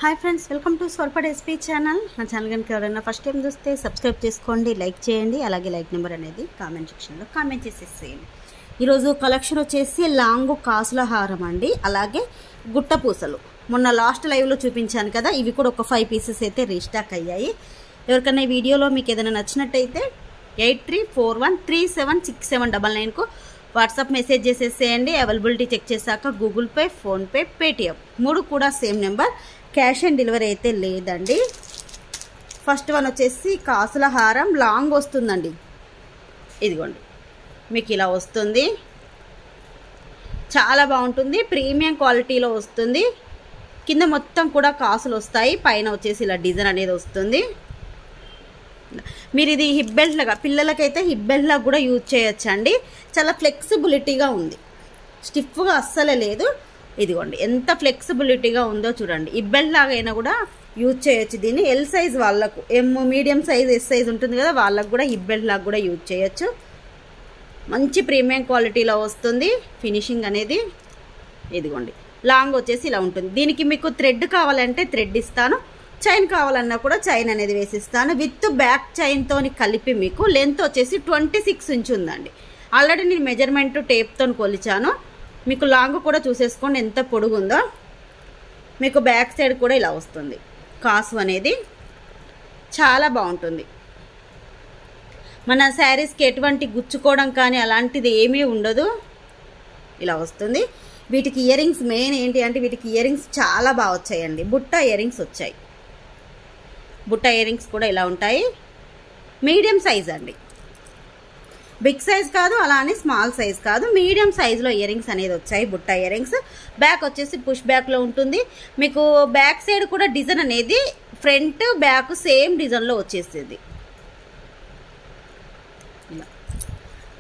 Hi friends, welcome to స్వర్పడ్ SP channel. నా channel కనుక ఎవరైనా ఫస్ట్ టైం చూస్తే సబ్స్క్రైబ్ చేసుకోండి, లైక్ చేయండి. అలాగే లైక్ నెంబర్ అనేది కామెంట్ సెక్షన్లో కామెంట్ చేసేసేయండి. ఈరోజు కలెక్షన్ వచ్చేసి లాంగ్ కాసుల హారం అండి, అలాగే గుట్ట పూసలు. మొన్న లాస్ట్ లైవ్లో చూపించాను కదా, ఇవి కూడా ఒక 5 పీసెస్ అయితే రీస్టాక్ అయ్యాయి. ఎవరికైనా ఈ వీడియోలో మీకు ఏదైనా నచ్చినట్టయితే 8341376799కు వాట్సాప్ మెసేజ్ చేసేసేయండి. అవైలబిలిటీ చెక్ చేశాక గూగుల్ పే, ఫోన్పే, పేటిఎం 3 కూడా same number. Cash on delivery అయితే లేదండి. ఫస్ట్ వన్ వచ్చేసి కాసుల హారం లాంగ్ వస్తుందండి. ఇదిగోండి, మీకు ఇలా వస్తుంది. చాలా బాగుంటుంది, ప్రీమియం క్వాలిటీలో వస్తుంది. కింద మొత్తం కూడా కాసులు వస్తాయి, పైన వచ్చేసి ఇలా డిజైన్ అనేది వస్తుంది. మీరు ఇది హిప్ బెల్ట్ లాగా, పిల్లలకైతే హిప్ బెల్ట్ లాగా కూడా యూజ్ చేయొచ్చండి. చాలా ఫ్లెక్సిబిలిటీగా ఉంది, స్టిఫ్గా అస్సలే లేదు. ఇదిగోండి ఎంత ఫ్లెక్సిబిలిటీగా ఉందో చూడండి. హిప్ బెల్ట్ లాగా అయినా కూడా యూజ్ చేయొచ్చు దీన్ని. ఎల్ సైజ్ వాళ్ళకు, మీడియం సైజ్, ఎస్ సైజ్ ఉంటుంది కదా, వాళ్ళకు కూడా హిప్ బెల్ట్ లాగా కూడా యూజ్ చేయొచ్చు. మంచి ప్రీమియం క్వాలిటీలో వస్తుంది ఫినిషింగ్ అనేది. ఇదిగోండి, లాంగ్ వచ్చేసి ఇలా ఉంటుంది. దీనికి మీకు థ్రెడ్ కావాలంటే థ్రెడ్ ఇస్తాను, చైన్ కావాలన్నా కూడా చైన్ అనేది వేసిస్తాను. విత్ బ్యాక్ చైన్తో కలిపి మీకు లెంత్ వచ్చేసి 26 ఇంచ్ ఉందండి. ఆల్రెడీ నేను మెజర్మెంట్ టేప్తో కొలిచాను. మీకు లాంగ్ కూడా చూసేసుకోండి ఎంత పొడుగు ఉందో. మీకు బ్యాక్ సైడ్ కూడా ఇలా వస్తుంది కాసు అనేది. చాలా బాగుంటుంది. మన శారీస్కి ఎటువంటి గుచ్చుకోవడం కానీ అలాంటిది ఏమీ ఉండదు. ఇలా వస్తుంది. వీటికి ఇయర్ రింగ్స్ మెయిన్ ఏంటి అంటే, వీటికి ఇయర్ రింగ్స్ చాలా బాగా వచ్చాయండి. బుట్ట ఇయర్ రింగ్స్ వచ్చాయి. బుట్ట ఇయర్ రింగ్స్ కూడా ఇలా ఉంటాయి. మీడియం సైజ్ అండి, బిగ్ సైజ్ కాదు, అలానే స్మాల్ సైజ్ కాదు, మీడియం సైజులో ఇయర్ రింగ్స్ అనేది వచ్చాయి. బుట్ట ఇయర్ రింగ్స్. బ్యాక్ వచ్చేసి పుష్ బ్యాక్లో ఉంటుంది. మీకు బ్యాక్ సైడ్ కూడా డిజైన్ అనేది ఫ్రంట్ బ్యాక్ సేమ్ డిజైన్లో వచ్చేసేది.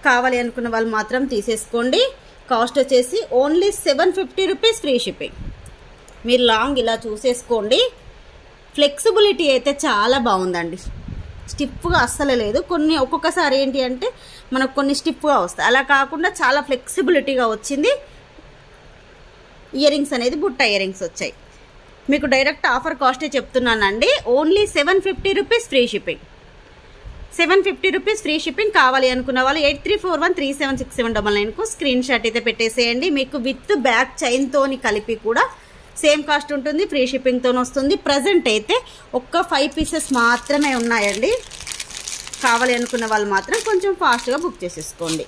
కావాలి అనుకున్న వాళ్ళు మాత్రం తీసేసుకోండి. కాస్ట్ వచ్చేసి ఓన్లీ 750 రూపీస్, ఫ్రీ షిప్పింగ్. మీరు లాంగ్ ఇలా చూసేసుకోండి. ఫ్లెక్సిబిలిటీ అయితే చాలా బాగుందండి, స్టిఫ్గా అస్సలు లేదు. కొన్ని ఒక్కొక్కసారి ఏంటి అంటే మనకు కొన్ని స్టిఫ్గా వస్తాయి, అలా కాకుండా చాలా ఫ్లెక్సిబిలిటీగా వచ్చింది. ఇయర్ రింగ్స్ అనేది బుట్ట ఇయర్ రింగ్స్ వచ్చాయి. మీకు డైరెక్ట్ ఆఫర్ కాస్టే చెప్తున్నానండి. Only 750 rupees, free shipping. 750 rupees free shipping. కావాలి అనుకున్న వాళ్ళు 8341376799కు స్క్రీన్ షాట్ అయితే పెట్టేసేయండి. మీకు విత్ బ్యాక్ చైన్తోని కలిపి కూడా సేమ్ కాస్ట్ ఉంటుంది, ఫ్రీ షిప్పింగ్తో వస్తుంది. ప్రజెంట్ అయితే ఒక్క 5 పీసెస్ మాత్రమే ఉన్నాయండి. కావాలి అనుకున్న వాళ్ళు మాత్రం కొంచెం ఫాస్ట్గా బుక్ చేసేసుకోండి.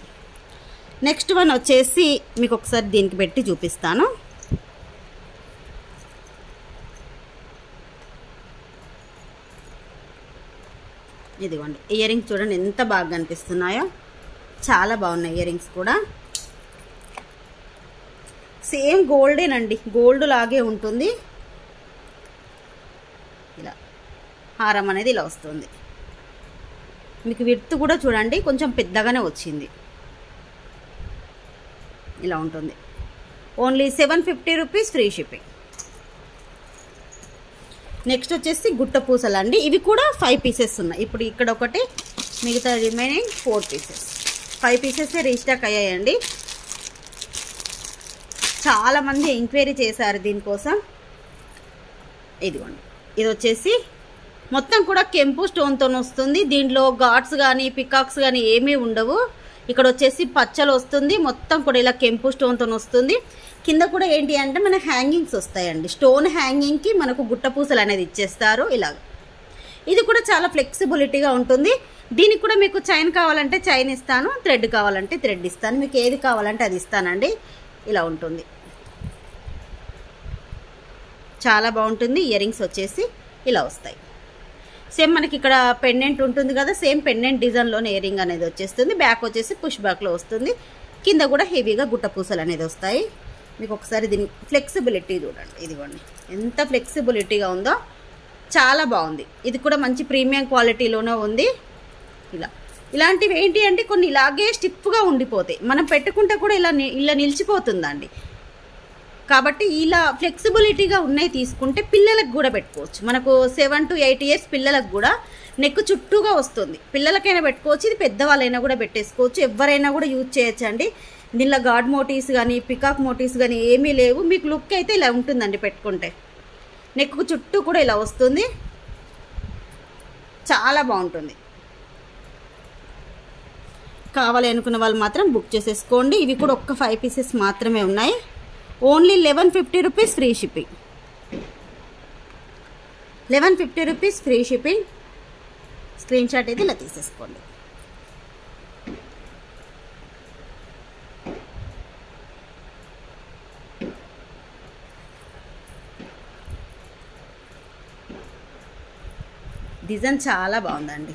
నెక్స్ట్ వన్ వచ్చేసి మీకు ఒకసారి దీనికి పెట్టి చూపిస్తాను. ఇదిగోండి, ఇయర్ రింగ్స్ చూడండి ఎంత బాగా కనిపిస్తున్నాయో. చాలా బాగున్నాయి ఇయర్ రింగ్స్ కూడా. సేమ్ గోల్డేనండి, గోల్డ్ లాగే ఉంటుంది. ఇలా హారం అనేది ఇలా వస్తుంది. మీకు విడ్త్ కూడా చూడండి కొంచెం పెద్దగానే వచ్చింది. ఇలా ఉంటుంది. Only 750 rupees, free shipping. Next వచ్చేసి గుట్ట పూసలు అండి. ఇవి కూడా 5 పీసెస్ ఉన్నాయి. ఇప్పుడు ఇక్కడ ఒకటి, మిగతా రిమైనింగ్ 4 పీసెస్. 5 పీసెస్ రీస్టాక్ అయ్యాయండి. చాలామంది ఎంక్వైరీ చేశారు దీనికోసం. ఇదిగోండి, ఇది వచ్చేసి మొత్తం కూడా కెంపు స్టోన్తో వస్తుంది. దీంట్లో గాడ్స్ కానీ పికాక్స్ కానీ ఏమీ ఉండవు. ఇక్కడ వచ్చేసి పచ్చలు వస్తుంది. మొత్తం కూడా ఇలా కెంపు స్టోన్తో వస్తుంది. కింద కూడా ఏంటి అంటే మన హ్యాంగింగ్స్ వస్తాయండి. స్టోన్ హ్యాంగింగ్కి మనకు గుట్ట పూసలు అనేది ఇచ్చేస్తారు ఇలాగ. ఇది కూడా చాలా ఫ్లెక్సిబిలిటీగా ఉంటుంది. దీనికి కూడా మీకు చైన్ కావాలంటే చైన్ ఇస్తాను, థ్రెడ్ కావాలంటే థ్రెడ్ ఇస్తాను. మీకు ఏది కావాలంటే అది ఇస్తానండి. ఇలా ఉంటుంది, చాలా బాగుంటుంది. ఇయర్ రింగ్స్ వచ్చేసి ఇలా వస్తాయి. సేమ్ మనకి ఇక్కడ పెండెంట్ ఉంటుంది కదా, సేమ్ పెండెంట్ డిజైన్లోనే ఇయర్ రింగ్ అనేది వచ్చేస్తుంది. బ్యాక్ వచ్చేసి పుష్ బ్యాక్లో వస్తుంది. కింద కూడా హెవీగా గుట్ట పూసలు అనేది వస్తాయి. మీకు ఒకసారి దీని ఫ్లెక్సిబిలిటీ చూడండి. ఇదిగోండి ఎంత ఫ్లెక్సిబిలిటీగా ఉందో, చాలా బాగుంది. ఇది కూడా మంచి ప్రీమియం క్వాలిటీలోనే ఉంది. ఇలాంటివి ఏంటి అంటే కొన్ని ఇలాగే స్టిఫ్గా ఉండిపోతాయి, మనం పెట్టుకుంటే కూడా ఇలా నిలిచిపోతుందండి. కాబట్టి ఇలా ఫ్లెక్సిబిలిటీగా ఉన్నాయి తీసుకుంటే పిల్లలకు కూడా పెట్టుకోవచ్చు. మనకు 7 to 8 ఇయర్స్ పిల్లలకు కూడా నెక్ చుట్టూగా వస్తుంది. పిల్లలకైనా పెట్టుకోవచ్చు, ఇది పెద్దవాళ్ళైనా కూడా పెట్టేసుకోవచ్చు. ఎవరైనా కూడా యూజ్ చేయొచ్చండి. దీనిలో గాడ్ మోటివ్స్ కానీ పికాక్ మోటివ్స్ కానీ ఏమీ లేవు. మీకు లుక్ అయితే ఇలా ఉంటుందండి పెట్టుకుంటే. నెక్ చుట్టూ కూడా ఇలా వస్తుంది, చాలా బాగుంటుంది. కావాలి అనుకున్న వాళ్ళు మాత్రం బుక్ చేసేసుకోండి. ఇవి కూడా ఒక్క 5 పీసెస్ మాత్రమే ఉన్నాయి. Only 1150 rupees free shipping. 1150 rupees free shipping. Screen shot అయితే ఇలా తీసేసుకోండి. డిజైన్ చాలా బాగుందండి,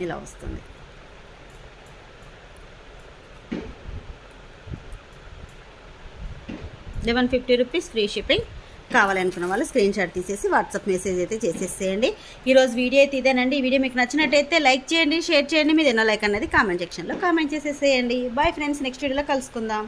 ఇలా వస్తుంది. ₹1150 ఫ్రీ షిప్పింగ్. కావాలనుకున్న వాళ్ళు స్క్రీన్ షాట్ తీసేసి వాట్సాప్ మెసేజ్ అయితే చేసేసేయండి. ఈరోజు వీడియో అయితే ఇదేనండి. ఈ వీడియో మీకు నచ్చినట్టయితే లైక్ చేయండి, షేర్ చేయండి. మీరు ఎన్నో లైక్ అనేది కామెంట్ సెక్షన్లో కామెంట్ చేసేసేయండి. బాయ్ ఫ్రెండ్స్, నెక్స్ట్ వీడియోలో కలుసుకుందాం.